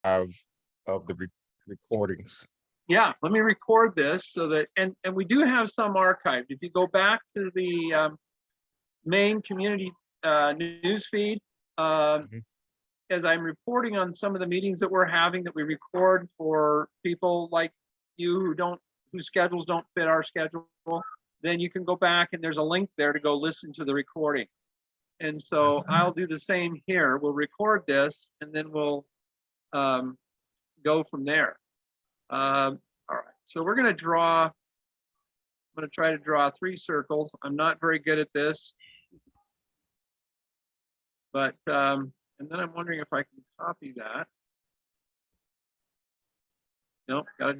archive of the recordings. Yeah, let me record this so that, and we do have some archived. If you go back to the main community news feed, as I'm reporting on some of the meetings that we're having that we record for people like you whose schedules don't fit our schedule, then you can go back and there's a link there to go listen to the recording. And so I'll do the same here. We'll record this and then we'll go from there. All right, so we're gonna draw, I'm gonna try to draw 3 circles. I'm not very good at this, but, and then I'm wondering if I can copy that. Nope, gotta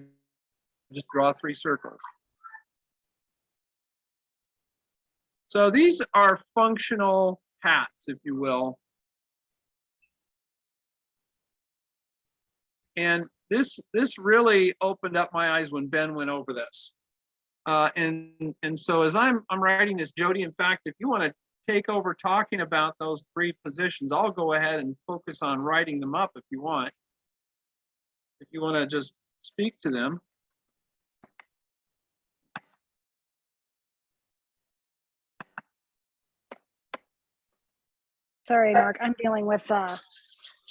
just draw 3 circles. So these are functional hats, if you will. And this really opened up my eyes when Ben went over this. And so as I'm writing this, Jody, in fact, if you want to take over talking about those 3 positions, I'll go ahead and focus on writing them up if you want. If you want to just speak to them. Sorry, Mark, I'm dealing with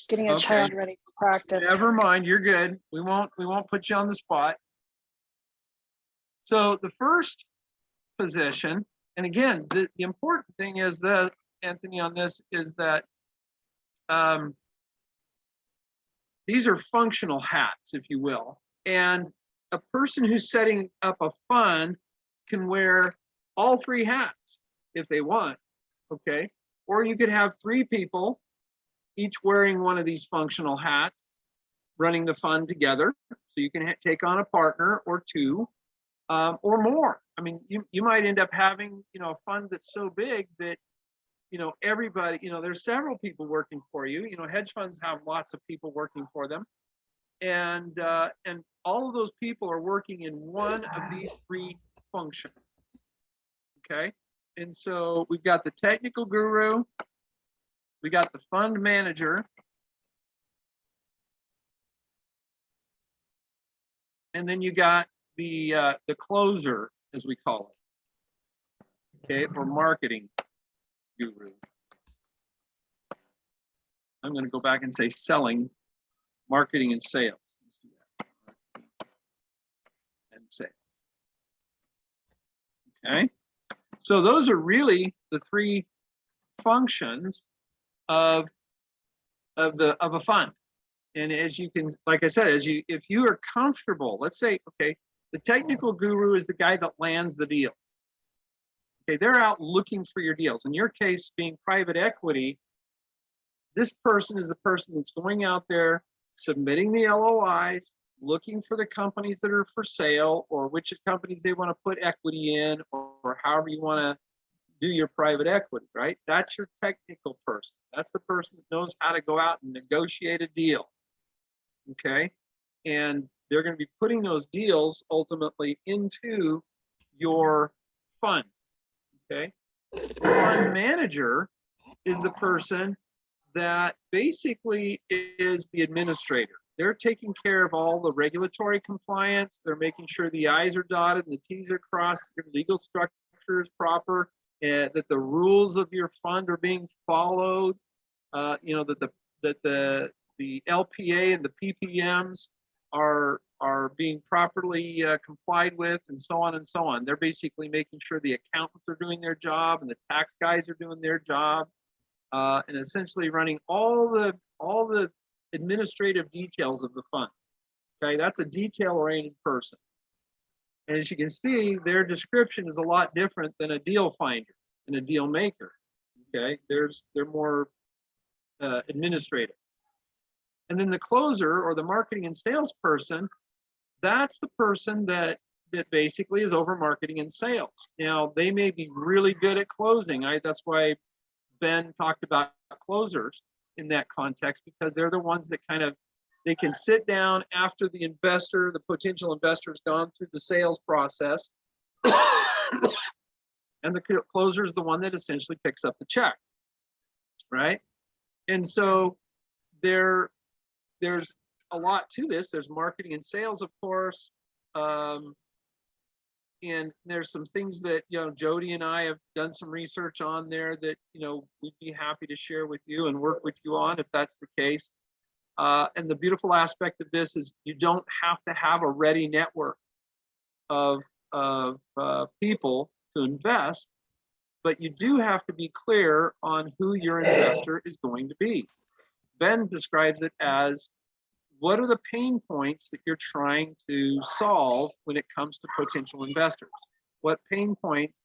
getting a Okay. child ready for practice. Never mind, you're good. We won't put you on the spot. So the first position, and again, the important thing is that, Anthony, on this is that these are functional hats, if you will. And a person who's setting up a fund can wear all 3 hats if they want, okay? Or you could have 3 people, each wearing one of these functional hats, running the fund together. So you can take on a partner or 2, or more. I mean, you might end up having, a fund that's so big that, everybody, there's several people working for you. Hedge funds have lots of people working for them. And all of those people are working in one of these 3 functions, okay? And so we've got the technical guru, we got the fund manager, and then you got the closer, as we call it, okay, or marketing guru. I'm going to go back and say selling, marketing, and sales. And sales. Okay. So those are really the 3 functions of a fund. And as you can, like I said, if you are comfortable, let's say, okay, the technical guru is the guy that lands the deals. Okay, they're out looking for your deals. In your case, being private equity, this person is the person that's going out there, submitting the LOIs, looking for the companies that are for sale, or which companies they want to put equity in, or however you want to do your private equity, right? That's your technical person. That's the person that knows how to go out and negotiate a deal, okay? And they're going to be putting those deals ultimately into your fund, okay? The fund manager is the person that basically is the administrator. They're taking care of all the regulatory compliance. They're making sure the I's are dotted and the T's are crossed, your legal structure is proper, and that the rules of your fund are being followed, that the LPA and the PPMs are being properly complied with, and so on and so on. They're basically making sure the accountants are doing their job and the tax guys are doing their job, and essentially running all the administrative details of the fund. Okay, that's a detail-oriented person. And as you can see, their description is a lot different than a deal finder and a deal maker. Okay, they're more administrative. And then the closer, or the marketing and sales person, that's the person that basically is over marketing and sales. Now, they may be really good at closing. That's why Ben talked about closers in that context, because they're the ones that they can sit down after the potential investor's gone through the sales process, and the closer is the one that essentially picks up the check, right? And so there's a lot to this. There's marketing and sales, of course. And there's some things that, Jody and I have done some research on there that, we'd be happy to share with you and work with you on if that's the case. And the beautiful aspect of this is you don't have to have a ready network of people to invest, but you do have to be clear on who your investor is going to be. Ben describes it as, what are the pain points that you're trying to solve when it comes to potential investors? What pain points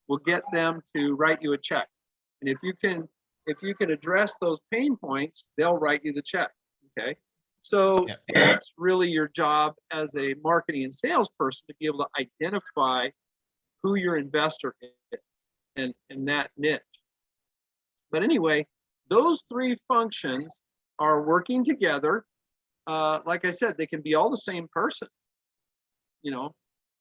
will get them to write you a check? And if you can address those pain points, they'll write you the check. Okay. So that's really your job as a marketing and salesperson, to be able to identify who your investor is and that niche. But anyway, those three functions are working together. Like I said, they can be all the same person,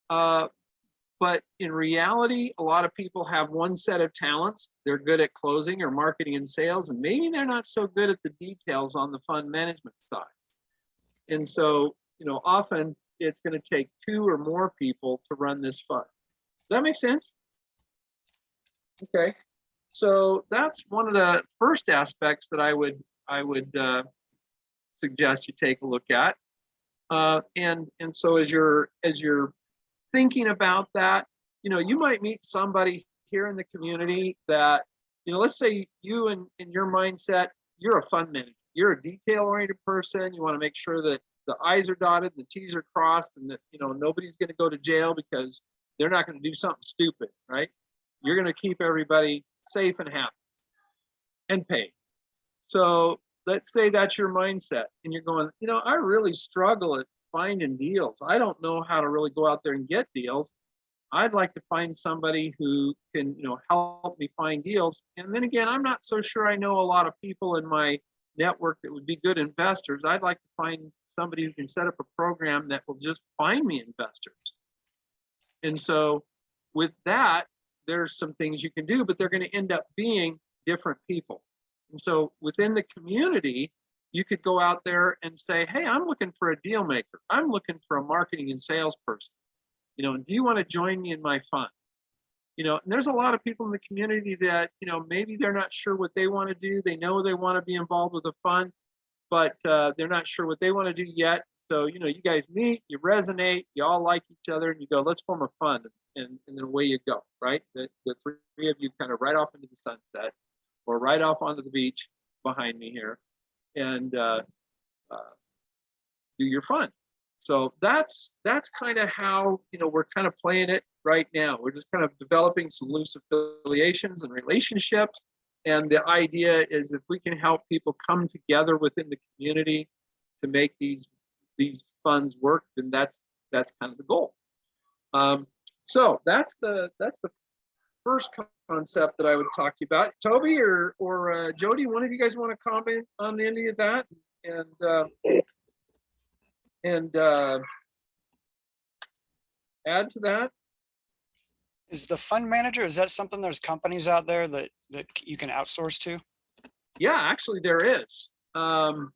but in reality, a lot of people have one set of talents. They're good at closing or marketing and sales, and maybe they're not so good at the details on the fund management side. And so, often it's going to take 2 or more people to run this fund. Does that make sense? Okay. So that's one of the first aspects that I would suggest you take a look at. And so as you're thinking about that, you might meet somebody here in the community that, let's say you in your mindset, you're a fund manager. You're a detail-oriented person. You want to make sure that the I's are dotted, the T's are crossed, and that nobody's going to go to jail because they're not going to do something stupid, right? You're going to keep everybody safe and happy and paid. So let's say that's your mindset, and you're going, I really struggle at finding deals. I don't know how to really go out there and get deals. I'd like to find somebody who can, help me find deals. And then again, I'm not so sure I know a lot of people in my network that would be good investors. I'd like to find somebody who can set up a program that will just find me investors. And so with that, there's some things you can do, but they're going to end up being different people. And so within the community, you could go out there and say, hey, I'm looking for a deal maker. I'm looking for a marketing and sales person. Do you want to join me in my fund? And there's a lot of people in the community that, maybe they're not sure what they want to do. They know they want to be involved with a fund, but they're not sure what they want to do yet. So, you guys meet, you resonate, you all like each other, and you go, let's form a fund. And then away you go, right? The three of you kind of right off into the sunset, or right off onto the beach behind me here, and do your fund. So that's kind of how, we're kind of playing it right now. We're just kind of developing some loose affiliations and relationships. And the idea is, if we can help people come together within the community to make these funds work, then that's kind of the goal. So that's the first concept that I would talk to you about. Toby or Jody, one of you guys want to comment on any of that and add to that? Is the fund manager, is that something, there's companies out there that you can outsource to? Yeah, actually there is. And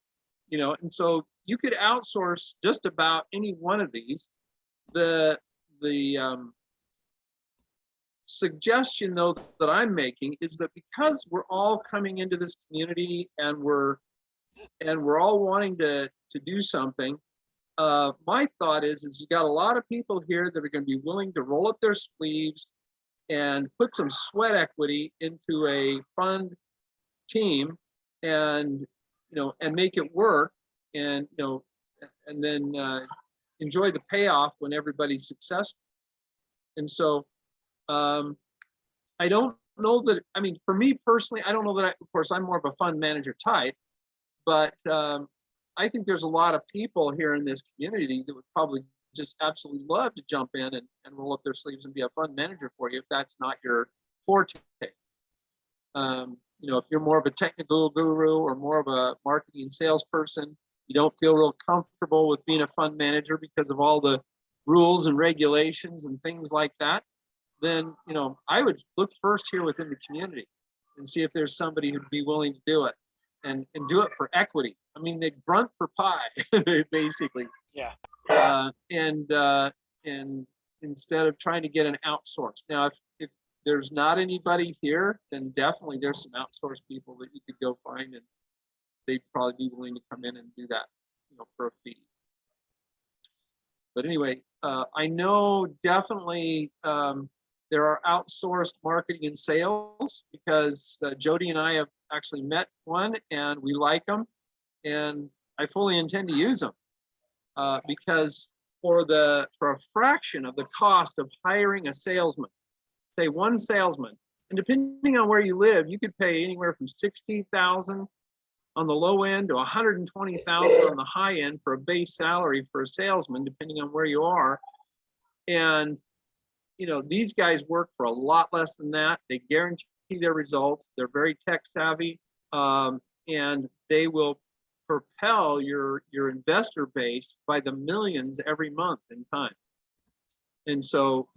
so you could outsource just about any one of these. The suggestion though that I'm making is that, because we're all coming into this community and we're all wanting to do something, my thought is you got a lot of people here that are going to be willing to roll up their sleeves and put some sweat equity into a fund team and make it work, and and then enjoy the payoff when everybody's successful. And so I don't know that, for me personally, I don't know that of course I'm more of a fund manager type, but I think there's a lot of people here in this community that would probably just absolutely love to jump in and roll up their sleeves and be a fund manager for you, if that's not your forte. If you're more of a technical guru or more of a marketing and sales person, you don't feel real comfortable with being a fund manager because of all the rules and regulations and things like that, then I would look first here within the community and see if there's somebody who'd be willing to do it and do it for equity. I mean, they grunt for pie, basically. Yeah. And instead of trying to get an outsource. Now, if there's not anybody here, then definitely there's some outsourced people that you could go find, and they'd probably be willing to come in and do that, for a fee. But anyway, I know definitely there are outsourced marketing and sales, because Jody and I have actually met one and we like them, and I fully intend to use them because for a fraction of the cost of hiring a salesman, say one salesman, and depending on where you live, you could pay anywhere from $60,000 on the low end to $120,000 on the high end for a base salary for a salesman, depending on where you are. And these guys work for a lot less than that. They guarantee their results. They're very tech savvy, and they will propel your investor base by the millions every month in time. And so,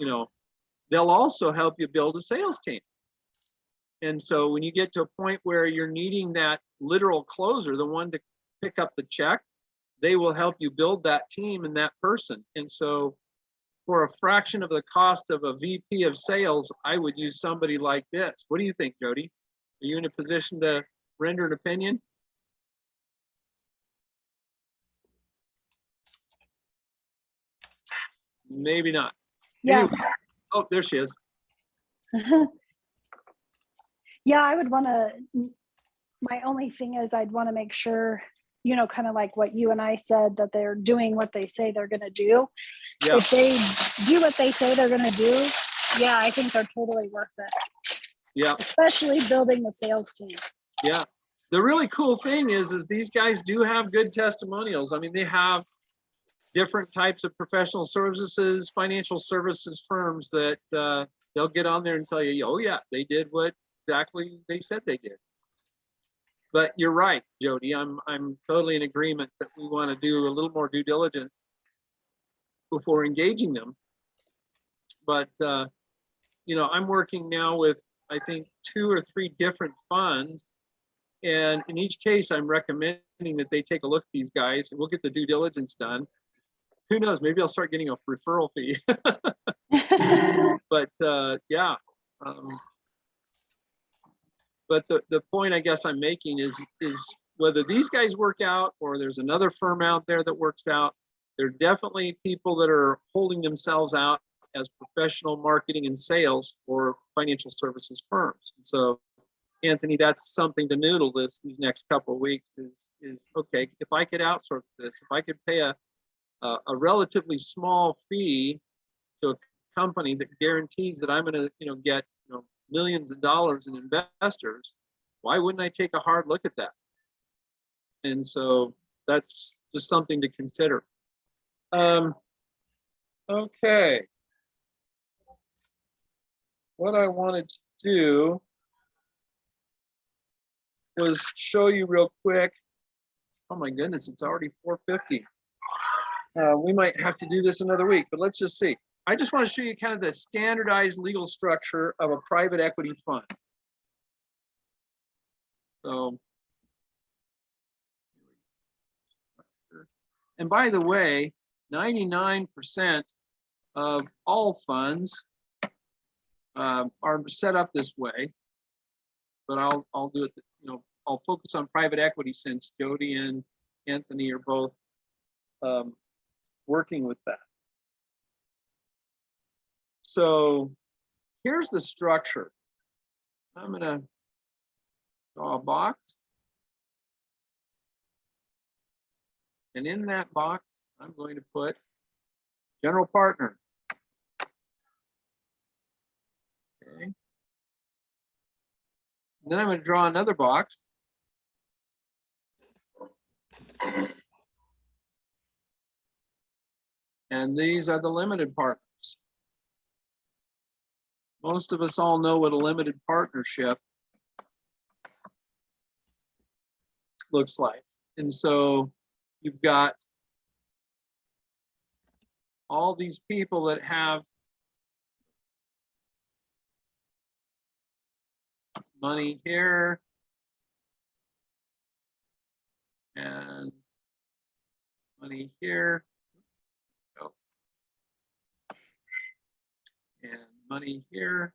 they'll also help you build a sales team. And so when you get to a point where you're needing that literal closer, the one to pick up the check, they will help you build that team and that person. And so for a fraction of the cost of a VP of sales, I would use somebody like this. What do you think, Jody? Are you in a position to render an opinion? Maybe not. Yeah. Anyway. Oh, there she is. Yeah, I would want to, my only thing is I'd want to make sure, kind of like what you and I said, that they're doing what they say they're going to do. Yeah. If they do what they say they're going to do, yeah, I think they're totally worth it. Yeah. Especially building the sales team. Yeah. The really cool thing is these guys do have good testimonials. I mean, they have different types of professional services, financial services firms that they'll get on there and tell you, oh yeah, they did what exactly they said they did. But you're right, Jody. I'm totally in agreement that we want to do a little more due diligence before engaging them. But I'm working now with, I think, 2 or 3 different funds, and in each case, I'm recommending that they take a look at these guys, and we'll get the due diligence done. Who knows? Maybe I'll start getting a referral fee. But yeah. But the point I guess I'm making is whether these guys work out or there's another firm out there that works out, there are definitely people that are holding themselves out as professional marketing and sales for financial services firms. And so, Anthony, that's something to noodle these next couple of weeks is okay, if I could outsource this, if I could pay a relatively small fee to a company that guarantees that I'm going to get millions of dollars in investors, why wouldn't I take a hard look at that? And so that's just something to consider. Okay. What I wanted to do was show you real quick. Oh my goodness, it's already 4:50. We might have to do this another week, but let's just see. I just want to show you kind of the standardized legal structure of a private equity fund. So, and by the way, 99% of all funds are set up this way, but I'll do it, I'll focus on private equity since Jody and Anthony are both working with that. So here's the structure. I'm going to draw a box. And in that box, I'm going to put general partner. Okay. Then I'm going to draw another box. And these are the limited partners. Most of us all know what a limited partnership looks like. And so you've got all these people that have money here, And money here. Oh. And money here.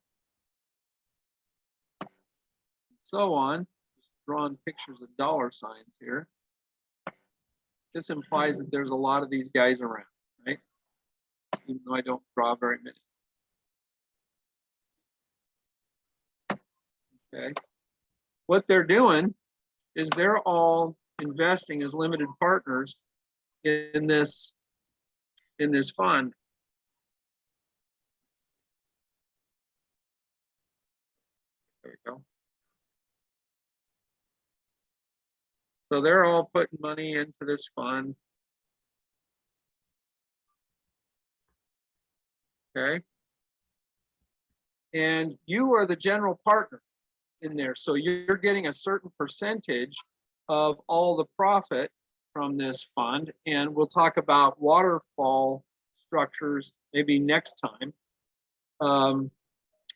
So on. Just drawing pictures of dollar signs here. This implies that there's a lot of these guys around, right? Even though I don't draw very many. Okay. What they're doing is they're all investing as limited partners in this fund. There we go. So they're all putting money into this fund. Okay. And you are the general partner in there. So you're getting a certain percentage of all the profit from this fund. And we'll talk about waterfall structures maybe next time.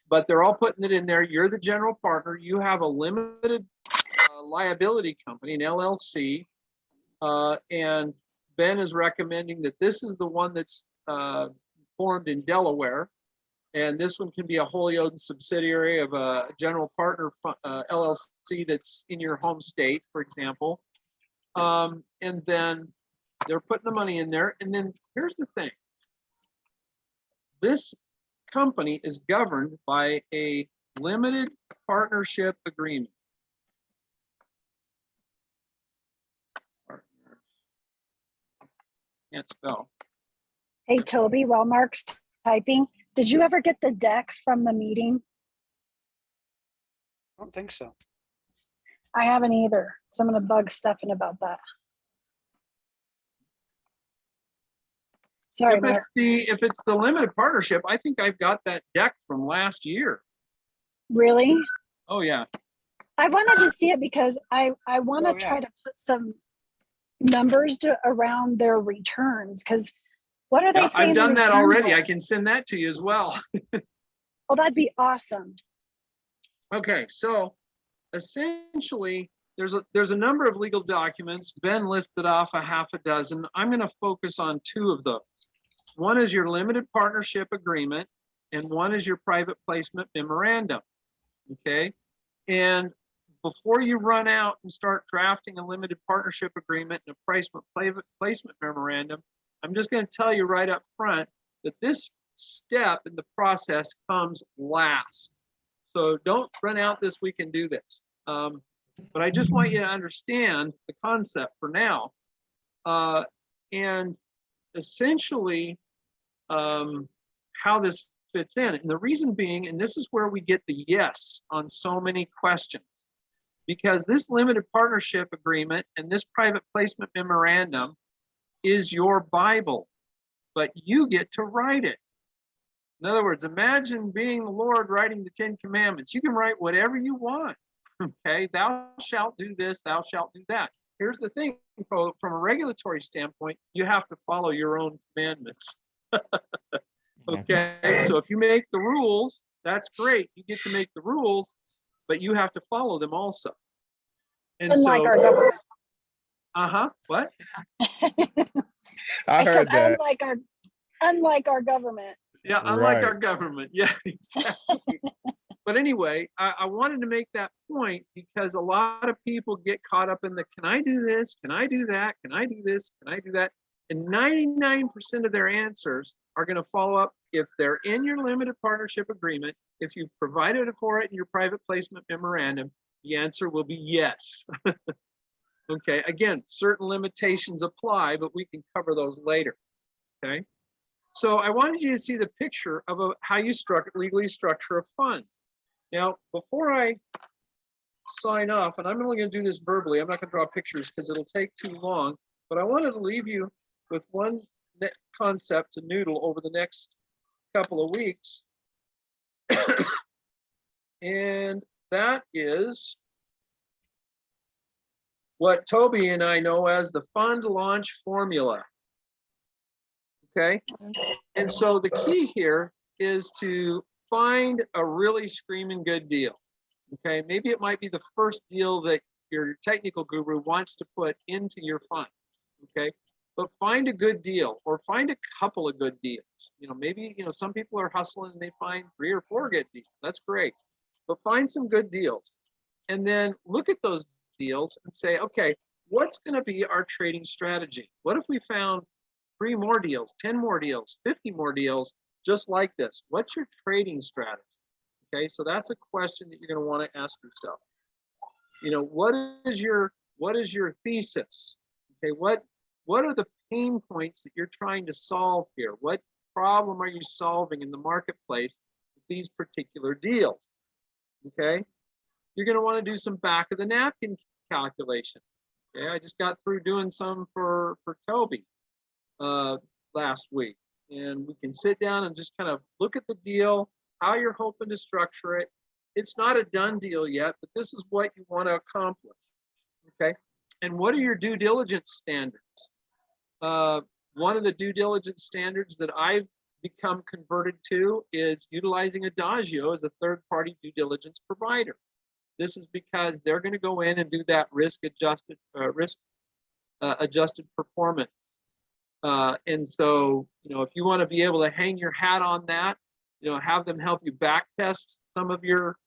But they're all putting it in there. You're the general partner. You have a limited liability company, an LLC. And Ben is recommending that this is the one that's formed in Delaware. And this one can be a wholly owned subsidiary of a general partner LLC that's in your home state, for example. And then they're putting the money in there. And then here's the thing. This company is governed by a limited partnership agreement. Partners. Can't spell. Hey, Toby, while Mark's typing, did you ever get the deck from the meeting? I don't think so. I haven't either. So I'm going to bug Stefan about that. Sorry, If Mark. it's the limited partnership, I think I've got that deck from last year. Really? Oh yeah. I wanted to see it because I want to Oh, yeah. try to put some numbers around their returns, because what are they Yeah, saying? I've the done that returns already. are? I can send that to you as well. Oh, that'd be awesome. Okay, so essentially, there's a number of legal documents. Ben listed off a half a dozen. I'm going to focus on two of those. One is your limited partnership agreement, and one is your private placement memorandum. Okay, and before you run out and start drafting a limited partnership agreement and a private placement memorandum, I'm just going to tell you right up front that this step in the process comes last. So don't run out this week and do this. But I just want you to understand the concept for now. And essentially how this fits in. And the reason being, and this is where we get the yes on so many questions, because this limited partnership agreement and this private placement memorandum is your Bible, but you get to write it. In other words, imagine being the Lord writing the 10 Commandments. You can write whatever you want. Okay, thou shalt do this, thou shalt do that. Here's the thing, from a regulatory standpoint, you have to follow your own commandments. Okay, so if you make the rules, that's great. You get to make the rules, but you have to follow them also. And Unlike so, our government. What? I said heard that. unlike our government. Yeah, unlike Right. our government. Yeah, exactly. But anyway, I wanted to make that point because a lot of people get caught up in the, can I do this? Can I do that? Can I do this? Can I do that? And 99% of their answers are going to follow up if they're in your limited partnership agreement. If you've provided for it in your private placement memorandum, the answer will be yes. Okay, again, certain limitations apply, but we can cover those later. Okay, so I wanted you to see the picture of how you legally structure a fund. Now, before I sign off, and I'm only going to do this verbally, I'm not going to draw pictures because it'll take too long, but I wanted to leave you with one concept to noodle over the next couple of weeks. And that is what Toby and I know as the fund launch formula. Okay, and so the key here is to find a really screaming good deal. Okay, maybe it might be the first deal that your technical guru wants to put into your fund. Okay. But find a good deal, or find a couple of good deals. Maybe, some people are hustling and they find 3 or 4 good deals. That's great. But find some good deals. And then look at those deals and say, okay, what's going to be our trading strategy? What if we found 3 more deals, 10 more deals, 50 more deals, just like this? What's your trading strategy? Okay, so that's a question that you're going to want to ask yourself. What is your thesis? Okay, what are the pain points that you're trying to solve here? What problem are you solving in the marketplace with these particular deals? Okay, you're going to want to do some back of the napkin calculations. Okay, I just got through doing some for Toby last week, and we can sit down and just kind of look at the deal, how you're hoping to structure it. It's not a done deal yet, but this is what you want to accomplish. Okay, and what are your due diligence standards? One of the due diligence standards that I've become converted to is utilizing Adagio as a third-party due diligence provider. This is because they're going to go in and do that risk adjusted performance. And so, if you want to be able to hang your hat on that, have them help you back test some of your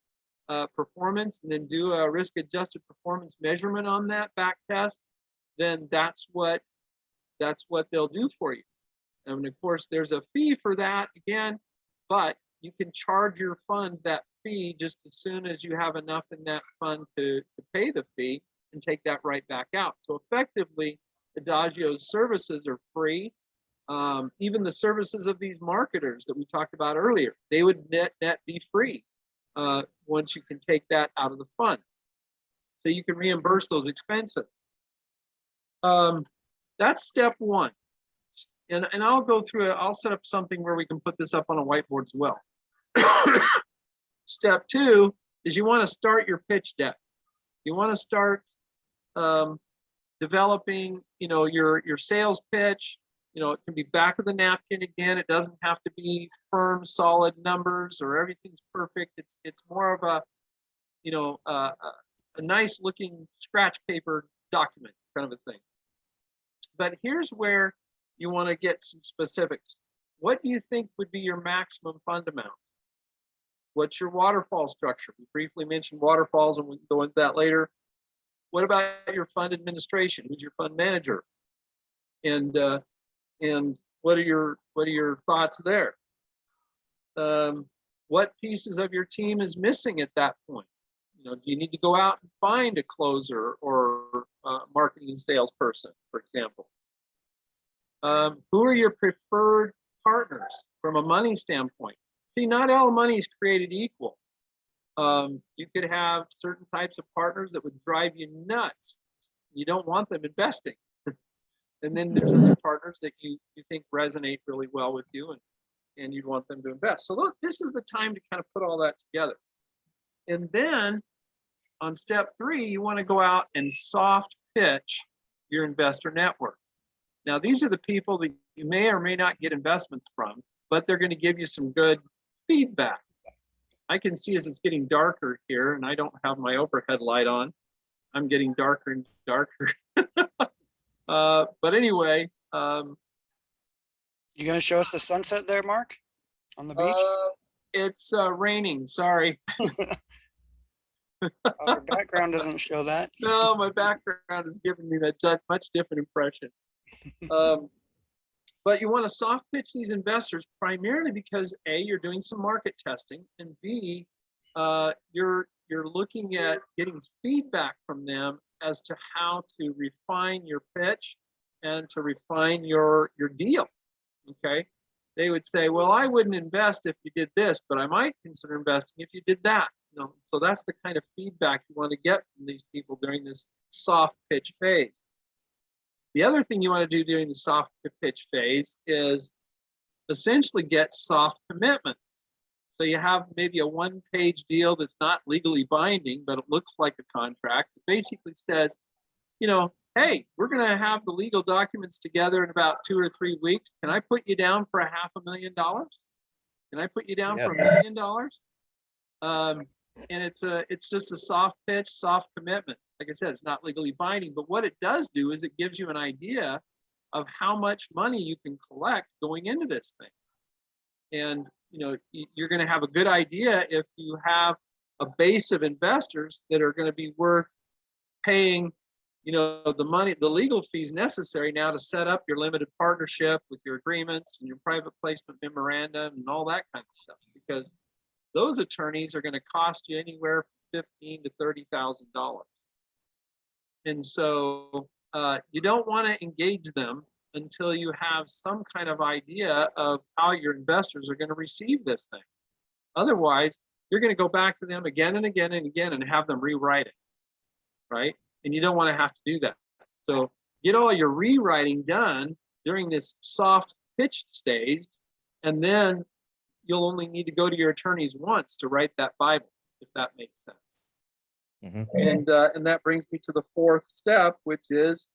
performance, and then do a risk adjusted performance measurement on that back test, then that's what they'll do for you. And of course, there's a fee for that again, but you can charge your fund that fee just as soon as you have enough in that fund to pay the fee and take that right back out. So effectively, Adagio's services are free. Even the services of these marketers that we talked about earlier, they would net be free once you can take that out of the fund. So you can reimburse those expenses. That's step 1. And I'll go through it. I'll set up something where we can put this up on a whiteboard as well. Step 2 is you want to start your pitch deck. You want to start developing, your sales pitch. It can be back of the napkin again. It doesn't have to be firm, solid numbers or everything's perfect. It's more of a nice looking scratch paper document kind of a thing. But here's where you want to get some specifics. What do you think would be your maximum fund amount? What's your waterfall structure? We briefly mentioned waterfalls, and we can go into that later. What about your fund administration? Who's your fund manager? And what are your thoughts there? What pieces of your team is missing at that point? Do you need to go out and find a closer or marketing and sales person, for example? Who are your preferred partners from a money standpoint? See, not all money is created equal. You could have certain types of partners that would drive you nuts. You don't want them investing. And then there's other partners that you think resonate really well with you, and you'd want them to invest. So look, this is the time to kind of put all that together. And then on step 3, you want to go out and soft pitch your investor network. Now, these are the people that you may or may not get investments from, but they're going to give you some good feedback. I can see as it's getting darker here, and I don't have my overhead light on. I'm getting darker and darker. But anyway. You going to show us the sunset there, Mark, on the beach? It's raining, sorry. Your background doesn't show that. No, my background is giving me that much different impression. But you want to soft pitch these investors primarily because A, you're doing some market testing, and B, you're looking at getting feedback from them as to how to refine your pitch and to refine your deal. Okay, they would say, well, I wouldn't invest if you did this, but I might consider investing if you did that. So that's the kind of feedback you want to get from these people during this soft pitch phase. The other thing you want to do during the soft pitch phase is essentially get soft commitments. So you have maybe a 1-page deal that's not legally binding, but it looks like a contract. It basically says, hey, we're going to have the legal documents together in about 2 or 3 weeks. Can I put you down for $500,000? Can I put you down for $1 million? And it's just a soft pitch, soft commitment. like I said, it's not legally binding, but what it does do is it gives you an idea of how much money you can collect going into this thing. And, you know, you're going to have a good idea if you have a base of investors that are going to be worth paying, you know, the money, the legal fees necessary now to set up your limited partnership with your agreements and your private placement memorandum and all that kind of stuff, because those attorneys are going to cost you anywhere from $15,000 to $30,000. And so you don't want to engage them until you have some kind of idea of how your investors are going to receive this thing. Otherwise, you're going to go back to them again and again and again and have them rewrite it, right? And you don't want to have to do that. So get all your rewriting done during this soft pitch stage, and then you'll only need to go to your attorneys once to write that Bible, if that makes sense. And that brings me to the fourth step, which is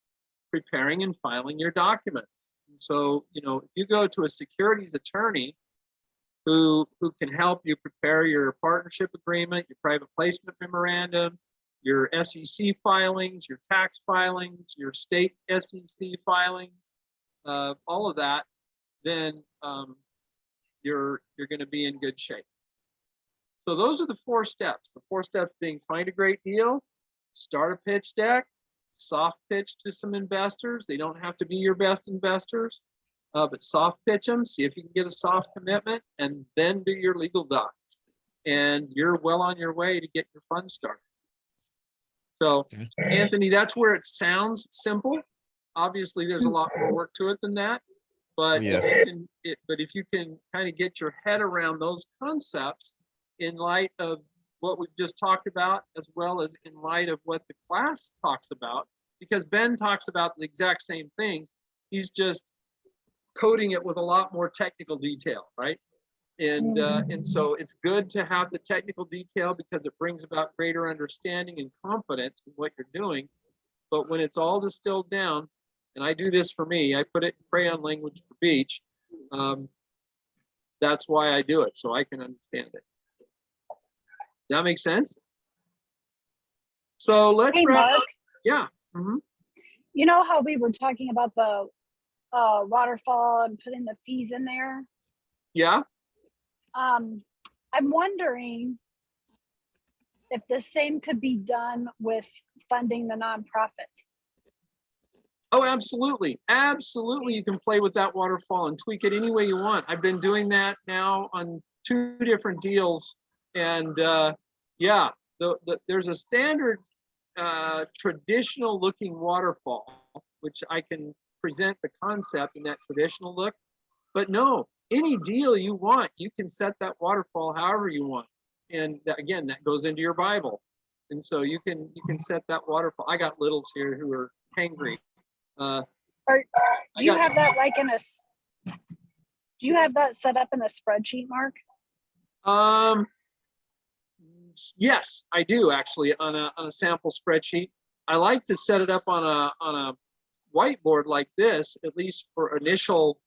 preparing and filing your documents. And so, you know, if you go to a securities attorney who can help you prepare your partnership agreement, your private placement memorandum, your SEC filings, your tax filings, your state SEC filings, all of that, then you're going to be in good shape. So those are the four steps. The four steps being find a great deal, start a pitch deck, soft pitch to some investors. They don't have to be your best investors, but soft pitch them, see if you can get a soft commitment, and then do your legal docs. And you're well on your way to get your fund started. So, Anthony, that's where it sounds simple. Obviously, there's a lot more work to it than that. But, if you can kind of get your head around those concepts in light of what we've just talked about, as well as in light of what the class talks about, because Ben talks about the exact same things. He's just coding it with a lot more technical detail, right? And so it's good to have the technical detail because it brings about greater understanding and confidence in what you're doing. But when it's all distilled down, and I do this for me, I put it in crayon language for Beach. That's why I do it, so I can understand it. Does that make sense? So let's wrap up. Yeah. You know how we were talking about the waterfall and putting the fees in there? Yeah. I'm wondering if the same could be done with funding the nonprofit. Oh, absolutely. Absolutely. You can play with that waterfall and tweak it any way you want. I've been doing that now on 2 different deals. And yeah, there's a standard traditional looking waterfall, which I can present the concept in that traditional look. But no, any deal you want, you can set that waterfall however you want. And again, that goes into your Bible. And so you can set that waterfall. I got littles here who are hangry. Do you have that like in a? Do you have that set up in a spreadsheet, Mark? Yes, I do actually on a sample spreadsheet. I like to set it up on a whiteboard like this, at least for initial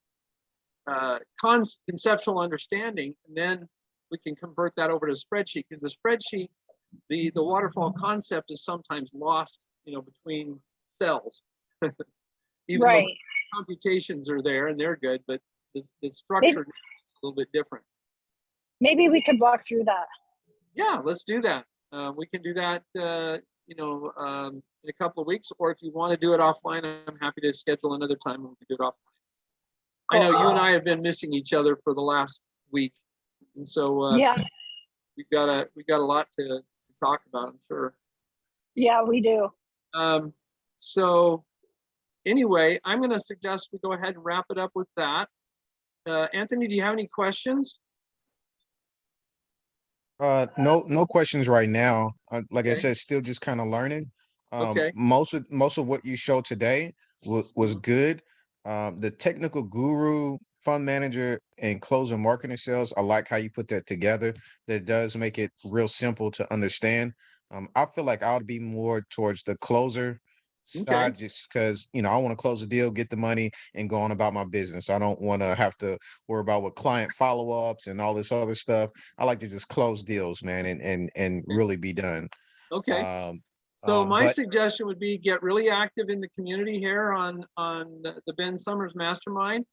conceptual understanding, and then we can convert that over to a spreadsheet, because the spreadsheet, the waterfall concept is sometimes lost, you know, between cells. Even though computations are there and they're good, but the structure is a little bit different. Maybe we could walk through that. Yeah, let's do that. We can do that, you know, in a couple of weeks, or if you want to do it offline, I'm happy to schedule another time when we can do it offline. Cool. I know you and I have been missing each other for the last week, and so yeah, we've got a lot to talk about, I'm sure. Yeah, we do. So anyway, I'm going to suggest we go ahead and wrap it up with that. Anthony, do you have any questions? No questions right now. Like I said, still just kind of learning. Most of what you showed today was good. The technical guru, fund manager, and closer marketing sales, I like how you put that together. That does make it real simple to understand. I feel like I would be more towards the closer side, just because, you know, I want to close a deal, get the money, and go on about my business. I don't want to have to worry about what client follow-ups and all this other stuff. I like to just close deals, man, and really be done. So my But suggestion would be get really active in the community here on the Ben Summers Mastermind,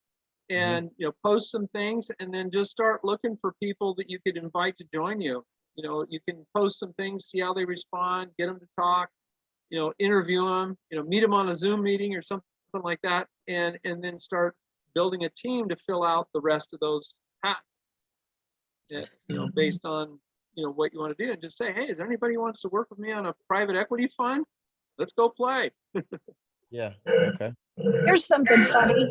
and post some things, and then just start looking for people that you could invite to join you. You can post some things, see how they respond, get them to talk, interview them, meet them on a Zoom meeting or something like that, and then start building a team to fill out the rest of those hats. Based on what you want to do, and just say, hey, is there anybody who wants to work with me on a private equity fund? Let's go play. yeah, okay. Here's something funny.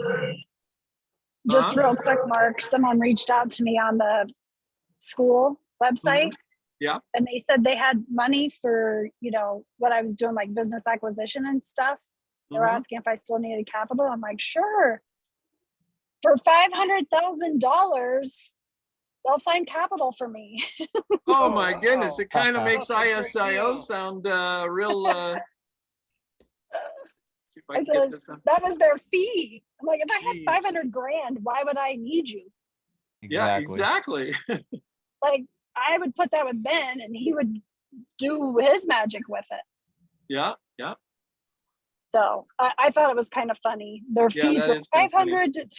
Just real quick, Mark, someone reached out to me on the school website. Yeah. And they said they had money for, what I was doing, like business acquisition and stuff. They were asking if I still needed capital. I'm like, sure. For $500,000, they'll find capital for me. Oh my goodness, it kind of makes That's a great ISIO deal. sound real. See if I I can get said, this on. that was their fee. I'm like, if I Jeez. had 500 grand, why would I need you? Yeah, Exactly. exactly. Like, I would put that with Ben and he would do his magic with it. Yeah, yeah. So I thought it was kind of funny. Their Yeah, fees that were is kinda funny. 500 to